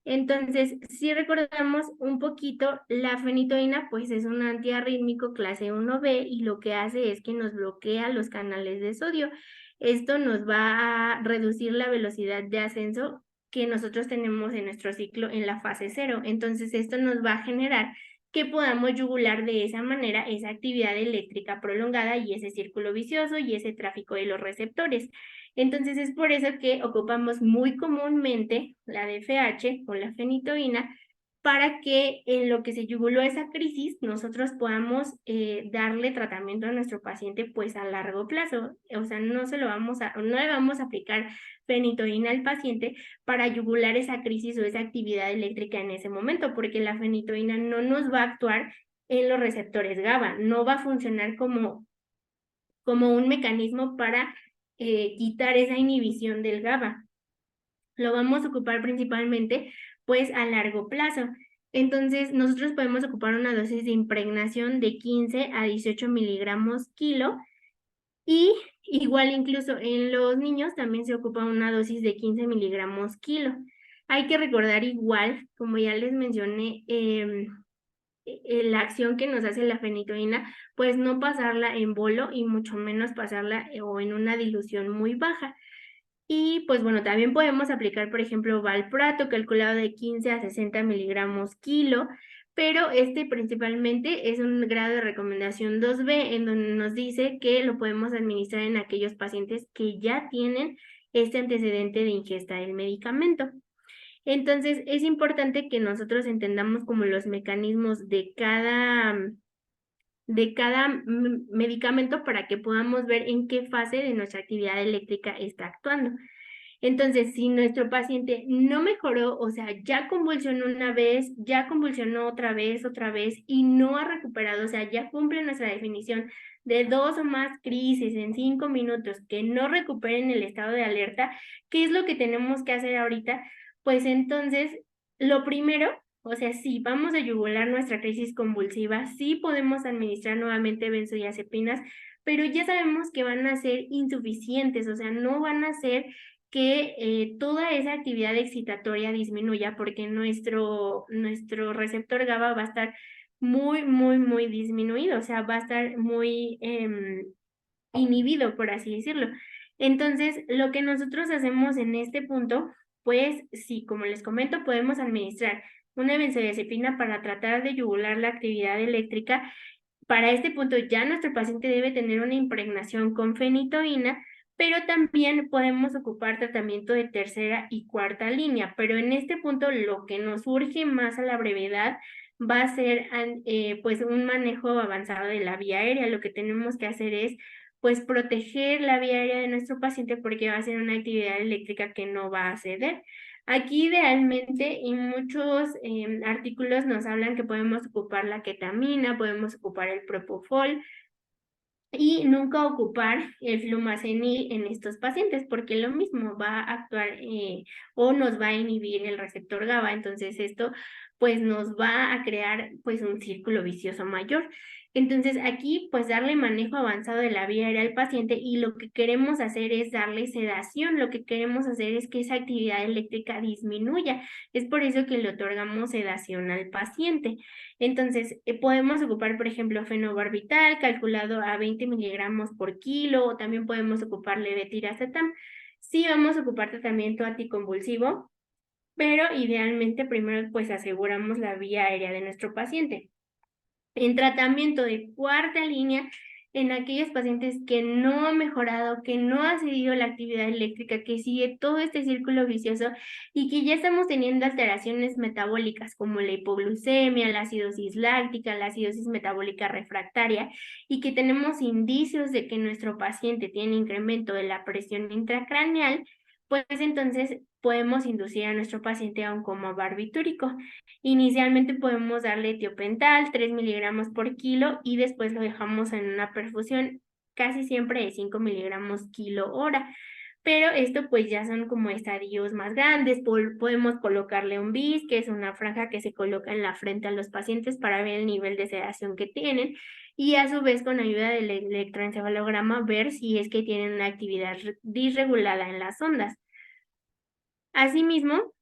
Entonces, si recordamos un poquito, la fenitoína pues es un antiarrítmico clase 1B y lo que hace es que nos bloquea los canales de sodio. Esto nos va a reducir la velocidad de ascenso que nosotros tenemos en nuestro ciclo en la fase 0. Entonces, esto nos va a generar que podamos yugular de esa manera esa actividad eléctrica prolongada y ese círculo vicioso y ese tráfico de los receptores. Entonces es por eso que ocupamos muy comúnmente la DFH o la fenitoína para que en lo que se yuguló esa crisis nosotros podamos darle tratamiento a nuestro paciente pues a largo plazo. O sea, no le vamos a aplicar fenitoína al paciente para yugular esa crisis o esa actividad eléctrica en ese momento, porque la fenitoína no nos va a actuar en los receptores GABA, no va a funcionar como un mecanismo para quitar esa inhibición del GABA. Lo vamos a ocupar principalmente pues a largo plazo. Entonces, nosotros podemos ocupar una dosis de impregnación de 15 a 18 miligramos kilo y igual incluso en los niños también se ocupa una dosis de 15 miligramos kilo. Hay que recordar igual, como ya les mencioné, la acción que nos hace la fenitoína, pues no pasarla en bolo y mucho menos pasarla o en una dilución muy baja. Y pues bueno, también podemos aplicar, por ejemplo, valproato calculado de 15 a 60 miligramos kilo, pero este principalmente es un grado de recomendación 2B, en donde nos dice que lo podemos administrar en aquellos pacientes que ya tienen este antecedente de ingesta del medicamento. Entonces, es importante que nosotros entendamos como los mecanismos de cada medicamento para que podamos ver en qué fase de nuestra actividad eléctrica está actuando. Entonces, si nuestro paciente no mejoró, o sea, ya convulsionó una vez, ya convulsionó otra vez y no ha recuperado, o sea, ya cumple nuestra definición de 2 o más crisis en 5 minutos que no recuperen el estado de alerta, ¿qué es lo que tenemos que hacer ahorita? Pues entonces, lo primero, o sea, si vamos a yugular nuestra crisis convulsiva, sí podemos administrar nuevamente benzodiazepinas, pero ya sabemos que van a ser insuficientes, o sea, no van a ser que toda esa actividad excitatoria disminuya porque nuestro receptor GABA va a estar muy, muy, muy disminuido, o sea, va a estar muy inhibido, por así decirlo. Entonces, lo que nosotros hacemos en este punto, pues sí, como les comento, podemos administrar una benzodiazepina para tratar de yugular la actividad eléctrica. Para este punto ya nuestro paciente debe tener una impregnación con fenitoína, pero también podemos ocupar tratamiento de tercera y cuarta línea. Pero en este punto lo que nos urge más a la brevedad va a ser pues un manejo avanzado de la vía aérea. Lo que tenemos que hacer es pues proteger la vía aérea de nuestro paciente porque va a ser una actividad eléctrica que no va a ceder. Aquí idealmente y muchos artículos nos hablan que podemos ocupar la ketamina, podemos ocupar el propofol y nunca ocupar el flumazenil en estos pacientes porque lo mismo va a actuar o nos va a inhibir el receptor GABA. Entonces esto pues nos va a crear pues un círculo vicioso mayor. Entonces aquí pues darle manejo avanzado de la vía aérea al paciente y lo que queremos hacer es darle sedación, lo que queremos hacer es que esa actividad eléctrica disminuya. Es por eso que le otorgamos sedación al paciente. Entonces, podemos ocupar, por ejemplo, fenobarbital calculado a 20 miligramos por kilo, o también podemos ocupar levetiracetam. Sí vamos a ocupar tratamiento anticonvulsivo, pero idealmente primero pues aseguramos la vía aérea de nuestro paciente. En tratamiento de cuarta línea, en aquellos pacientes que no han mejorado, que no ha cedido la actividad eléctrica, que sigue todo este círculo vicioso y que ya estamos teniendo alteraciones metabólicas como la hipoglucemia, la acidosis láctica, la acidosis metabólica refractaria, y que tenemos indicios de que nuestro paciente tiene incremento de la presión intracraneal, pues entonces podemos inducir a nuestro paciente a un coma barbitúrico. Inicialmente podemos darle tiopental, 3 miligramos por kilo, y después lo dejamos en una perfusión casi siempre de 5 miligramos kilo hora. Pero esto pues ya son como estadios más grandes. Podemos colocarle un BIS, que es una franja que se coloca en la frente a los pacientes para ver el nivel de sedación que tienen, y a su vez con ayuda del electroencefalograma ver si es que tienen una actividad disregulada en las ondas. Asimismo,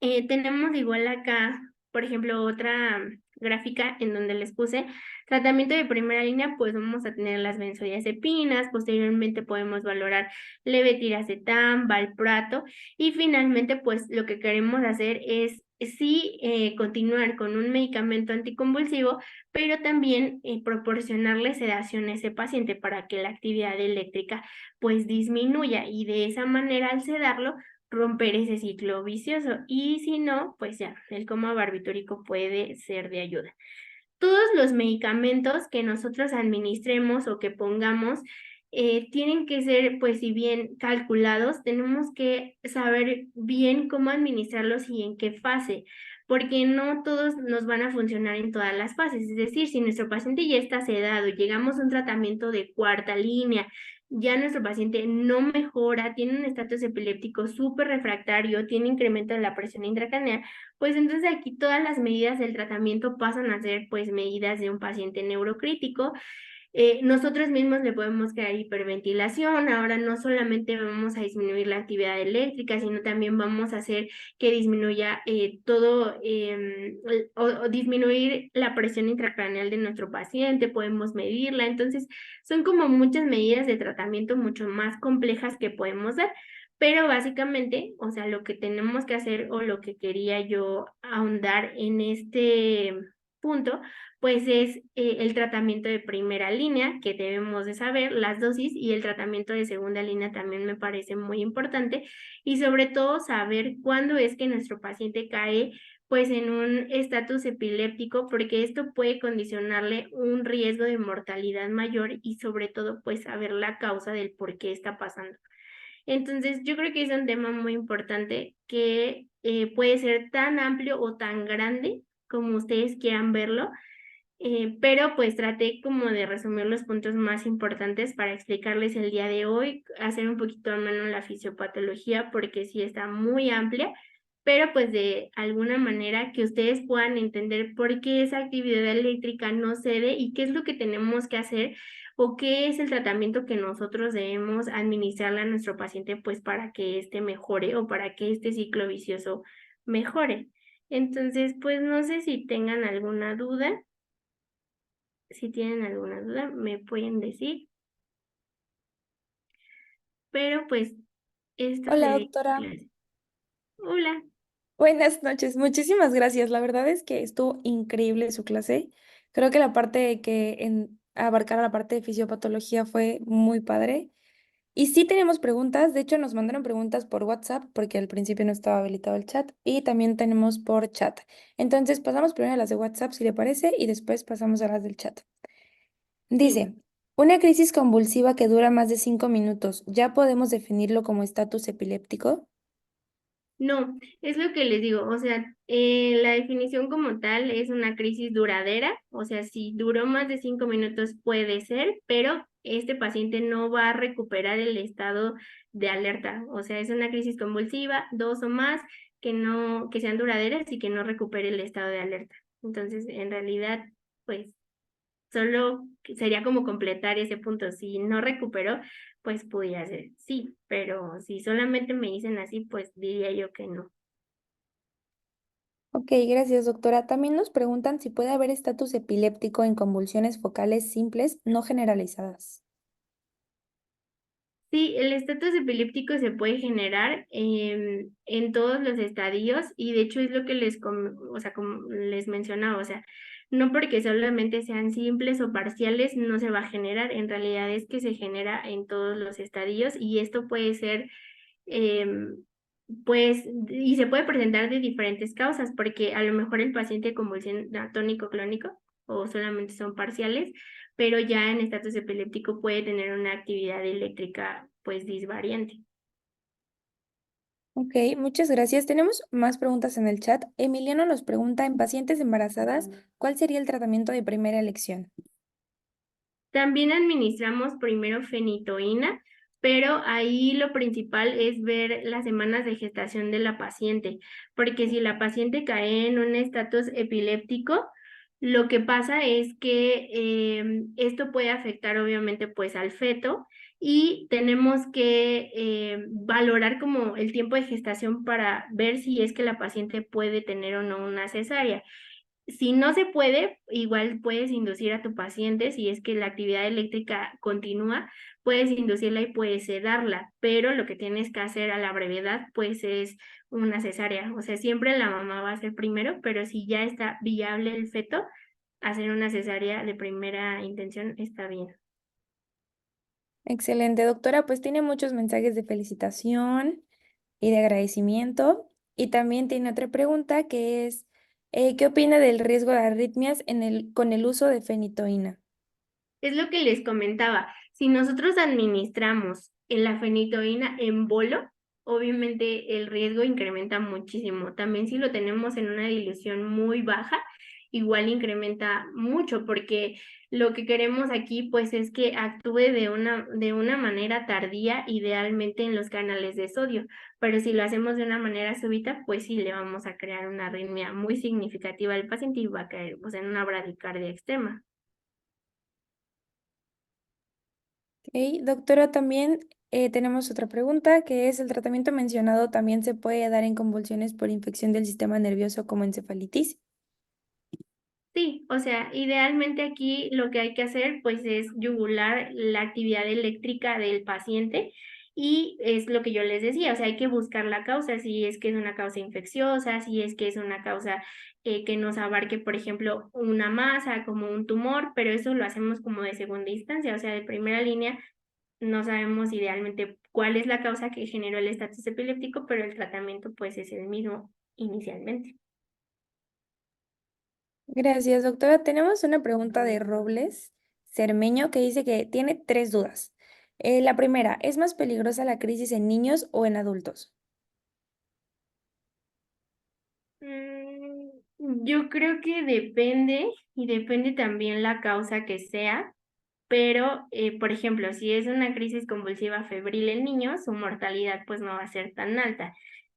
tenemos igual acá, por ejemplo, otra gráfica en donde les puse tratamiento de primera línea, pues vamos a tener las benzodiazepinas, posteriormente podemos valorar levetiracetam, valproato, y finalmente pues lo que queremos hacer es sí continuar con un medicamento anticonvulsivo, pero también proporcionarle sedación a ese paciente para que la actividad eléctrica pues disminuya, y de esa manera al sedarlo romper ese ciclo vicioso, y si no, pues ya, el coma barbitúrico puede ser de ayuda. Todos los medicamentos que nosotros administremos o que pongamos tienen que ser, pues si bien calculados, tenemos que saber bien cómo administrarlos y en qué fase, porque no todos nos van a funcionar en todas las fases. Es decir, si nuestro paciente ya está sedado, llegamos a un tratamiento de cuarta línea, ya nuestro paciente no mejora, tiene un estatus epiléptico súper refractario, tiene incremento de la presión intracraneal, pues entonces aquí todas las medidas del tratamiento pasan a ser pues medidas de un paciente neurocrítico. Nosotros mismos le podemos crear hiperventilación. Ahora no solamente vamos a disminuir la actividad eléctrica, sino también vamos a hacer que disminuya todo, o disminuir la presión intracraneal de nuestro paciente, podemos medirla. Entonces, son como muchas medidas de tratamiento mucho más complejas que podemos dar. Pero básicamente, o sea, lo que tenemos que hacer, o lo que quería yo ahondar en este punto, pues es el tratamiento de primera línea, que debemos de saber las dosis, y el tratamiento de segunda línea también me parece muy importante, y sobre todo saber cuándo es que nuestro paciente cae pues en un estatus epiléptico, porque esto puede condicionarle un riesgo de mortalidad mayor, y sobre todo pues saber la causa del por qué está pasando. Entonces, yo creo que es un tema muy importante que puede ser tan amplio o tan grande como ustedes quieran verlo, pero pues traté como de resumir los puntos más importantes para explicarles el día de hoy, hacer un poquito a mano la fisiopatología, porque sí está muy amplia, pero pues de alguna manera que ustedes puedan entender por qué esa actividad eléctrica no cede y qué es lo que tenemos que hacer, o qué es el tratamiento que nosotros debemos administrarle a nuestro paciente pues para que éste mejore, o para que este ciclo vicioso mejore. Entonces, pues no sé si tengan alguna duda. Si tienen alguna duda, me pueden decir. Pero pues esto Hola, sería doctora. clase. Hola. Buenas noches. Muchísimas gracias. La verdad es que estuvo increíble su clase. Creo que la parte de que abarcara la parte de fisiopatología fue muy padre. Y sí tenemos preguntas. De hecho, nos mandaron preguntas por WhatsApp porque al principio no estaba habilitado el chat. Y también tenemos por chat. Entonces, pasamos primero a las de WhatsApp, si le parece, y después pasamos a las del chat. Sí. Dice, una crisis convulsiva que dura más de 5 minutos, ¿ya podemos definirlo como estatus epiléptico? No, es lo que les digo, o sea, la definición como tal es una crisis duradera, o sea, si duró más de 5 minutos puede ser, pero este paciente no va a recuperar el estado de alerta, o sea, es una crisis convulsiva, dos o más, que no, que sean duraderas y que no recupere el estado de alerta. Entonces, en realidad, pues solo sería como completar ese punto. Si no recupero, pues pudiera ser sí, pero si solamente me dicen así, pues diría yo que no. Ok, gracias, doctora. También nos preguntan si puede haber estatus epiléptico en convulsiones focales simples no generalizadas. Sí, el estatus epiléptico se puede generar en todos los estadios, y de hecho es lo que o sea, como les mencionaba, o sea, No porque solamente sean simples o parciales, no se va a generar. En realidad es que se genera en todos los estadios y esto puede ser, pues, y se puede presentar de diferentes causas, porque a lo mejor el paciente convulsiona tónico-clónico o solamente son parciales, pero ya en estatus epiléptico puede tener una actividad eléctrica, pues, disvariante. Ok, muchas gracias. Tenemos más preguntas en el chat. Emiliano nos pregunta, en pacientes embarazadas, ¿cuál sería el tratamiento de primera elección? También administramos primero fenitoína, pero ahí lo principal es ver las semanas de gestación de la paciente, porque si la paciente cae en un estatus epiléptico, lo que pasa es que esto puede afectar obviamente pues al feto y tenemos que valorar como el tiempo de gestación para ver si es que la paciente puede tener o no una cesárea. Si no se puede, igual puedes inducir a tu paciente, si es que la actividad eléctrica continúa, puedes inducirla y puedes sedarla, pero lo que tienes que hacer a la brevedad, pues es una cesárea. O sea, siempre la mamá va a ser primero, pero si ya está viable el feto, hacer una cesárea de primera intención está bien. Excelente, doctora. Pues tiene muchos mensajes de felicitación y de agradecimiento. Y también tiene otra pregunta que es, ¿qué opina del riesgo de arritmias con el uso de fenitoína? Es lo que les comentaba. Si nosotros administramos la fenitoína en bolo, obviamente el riesgo incrementa muchísimo. También si lo tenemos en una dilución muy baja, igual incrementa mucho, porque lo que queremos aquí pues es que actúe de una manera tardía, idealmente en los canales de sodio. Pero si lo hacemos de una manera súbita, pues sí le vamos a crear una arritmia muy significativa al paciente y va a caer pues en una bradicardia extrema. Ok, doctora, también tenemos otra pregunta que es, ¿el tratamiento mencionado también se puede dar en convulsiones por infección del sistema nervioso como encefalitis? Sí, o sea, idealmente aquí lo que hay que hacer pues es yugular la actividad eléctrica del paciente y es lo que yo les decía, o sea, hay que buscar la causa, si es que es una causa infecciosa, si es que es una causa que nos abarque, por ejemplo, una masa como un tumor, pero eso lo hacemos como de segunda instancia, o sea, de primera línea no sabemos idealmente cuál es la causa que generó el estatus epiléptico, pero el tratamiento pues es el mismo inicialmente. Gracias, doctora. Tenemos una pregunta de Robles Cermeño que dice que tiene tres dudas. La primera, ¿es más peligrosa la crisis en niños o en adultos? Yo creo que depende y depende también la causa que sea, pero por ejemplo, si es una crisis convulsiva febril en niños, su mortalidad pues no va a ser tan alta.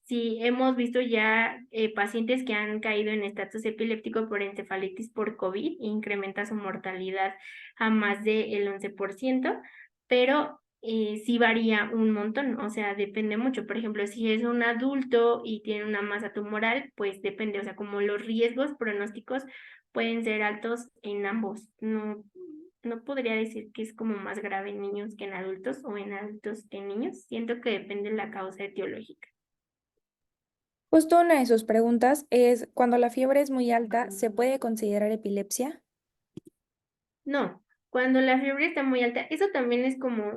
Si hemos visto ya pacientes que han caído en estatus epiléptico por encefalitis por COVID, incrementa su mortalidad a más del 11%, pero sí varía un montón, o sea, depende mucho. Por ejemplo, si es un adulto y tiene una masa tumoral, pues depende, o sea, como los riesgos pronósticos pueden ser altos en ambos. No podría decir que es como más grave en niños que en adultos o en adultos que en niños. Siento que depende de la causa etiológica. Justo una de sus preguntas es, cuando la fiebre es muy alta, ¿se puede considerar epilepsia? No, cuando la fiebre está muy alta, eso también es como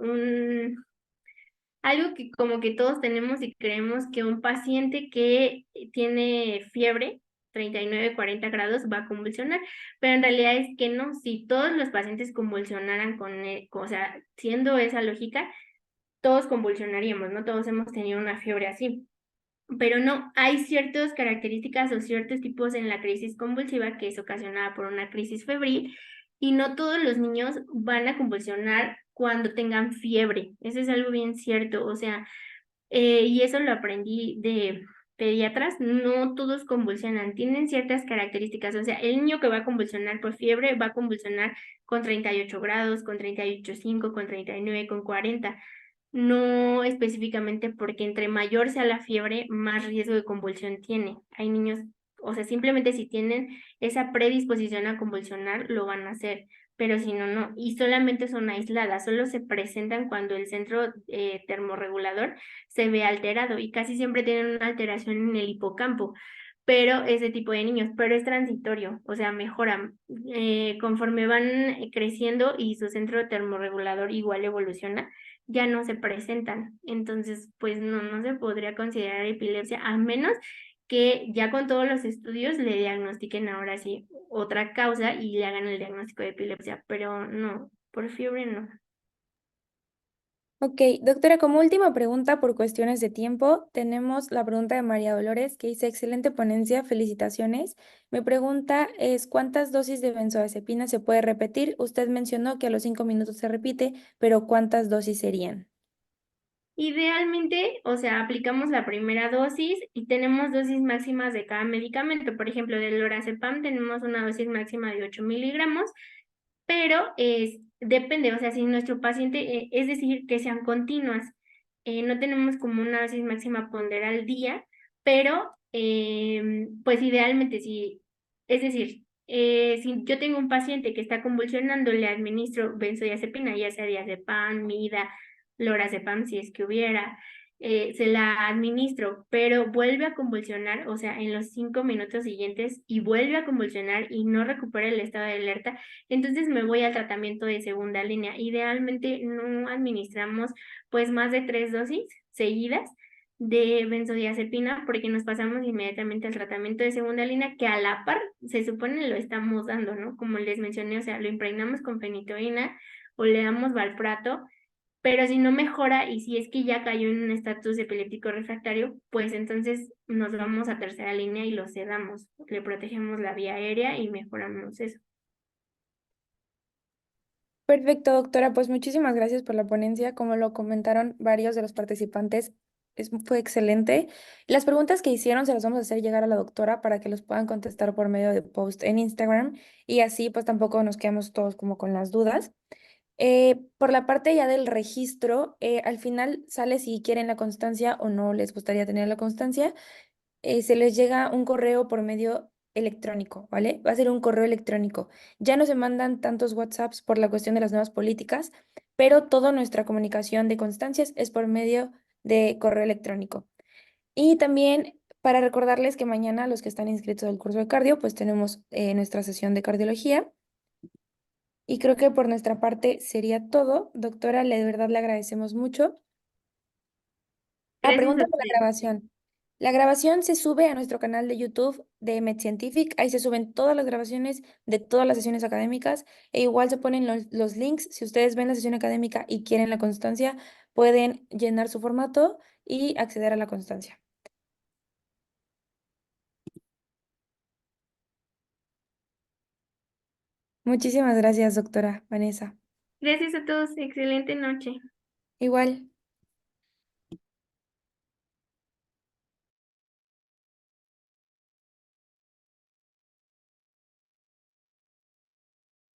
algo que como que todos tenemos y creemos que un paciente que tiene fiebre, 39, 40 grados, va a convulsionar, pero en realidad es que no, si todos los pacientes convulsionaran o sea, siendo esa lógica, todos convulsionaríamos, ¿no? Todos hemos tenido una fiebre así. Pero no, hay ciertas características o ciertos tipos en la crisis convulsiva que es ocasionada por una crisis febril y no todos los niños van a convulsionar cuando tengan fiebre. Eso es algo bien cierto, o sea, y eso lo aprendí de pediatras, no todos convulsionan, tienen ciertas características, o sea, el niño que va a convulsionar por fiebre va a convulsionar con 38 grados, con 38,5, con 39, con 40, no específicamente porque entre mayor sea la fiebre, más riesgo de convulsión tiene. Hay niños, o sea, simplemente si tienen esa predisposición a convulsionar, lo van a hacer, pero si no, no. Y solamente son aisladas, solo se presentan cuando el centro termorregulador se ve alterado y casi siempre tienen una alteración en el hipocampo. pero ese tipo de niños, pero es transitorio, o sea, mejoran. Conforme van creciendo y su centro termorregulador igual evoluciona, ya no se presentan. Entonces, pues no se podría considerar epilepsia, a menos que ya con todos los estudios le diagnostiquen ahora sí otra causa y le hagan el diagnóstico de epilepsia, pero no, por fiebre no. Ok, doctora, como última pregunta por cuestiones de tiempo, tenemos la pregunta de María Dolores que dice, excelente ponencia, felicitaciones. Mi pregunta es, ¿cuántas dosis de benzodiazepina se puede repetir? Usted mencionó que a los 5 minutos se repite, pero ¿cuántas dosis serían? Idealmente, o sea, aplicamos la primera dosis y tenemos dosis máximas de cada medicamento. Por ejemplo, del lorazepam tenemos una dosis máxima de 8 miligramos, pero depende, o sea, si nuestro paciente, es decir, que sean continuas. No tenemos como una dosis máxima ponderal al día, pero pues idealmente sí, es decir, si yo tengo un paciente que está convulsionando, le administro benzodiazepina, ya sea diazepam, mida, lorazepam, si es que hubiera, se la administro, pero vuelve a convulsionar, o sea, en los 5 minutos siguientes y vuelve a convulsionar y no recupera el estado de alerta, entonces me voy al tratamiento de segunda línea. Idealmente no administramos pues más de 3 dosis seguidas de benzodiazepina porque nos pasamos inmediatamente al tratamiento de segunda línea que a la par se supone lo estamos dando, ¿no? Como les mencioné, o sea, lo impregnamos con fenitoína o le damos valproato, pero si no mejora y si es que ya cayó en un estatus epiléptico refractario, pues entonces nos vamos a tercera línea y lo sedamos, le protegemos la vía aérea y mejoramos eso. Perfecto, doctora. Pues muchísimas gracias por la ponencia. Como lo comentaron varios de los participantes, fue excelente. Las preguntas que hicieron se las vamos a hacer llegar a la doctora para que los puedan contestar por medio de post en Instagram y así pues tampoco nos quedamos todos como con las dudas. Por la parte ya del registro, al final sale si quieren la constancia o no les gustaría tener la constancia, se les llega un correo por medio electrónico, ¿vale? Va a ser un correo electrónico. Ya no se mandan tantos WhatsApps por la cuestión de las nuevas políticas, pero toda nuestra comunicación de constancias es por medio de correo electrónico. Y también para recordarles que mañana los que están inscritos al curso de cardio, pues tenemos nuestra sesión de cardiología. Y creo que por nuestra parte sería todo. Doctora, de verdad le agradecemos mucho. Gracias a Pregunta por la ustedes. grabación. La grabación se sube a nuestro canal de YouTube de MedScientific. Ahí se suben todas las grabaciones de todas las sesiones académicas e igual se ponen los links. Si ustedes ven la sesión académica y quieren la constancia, pueden llenar su formato y acceder a la constancia. Muchísimas gracias, doctora Vanessa. Gracias a todos. Excelente noche. Igual.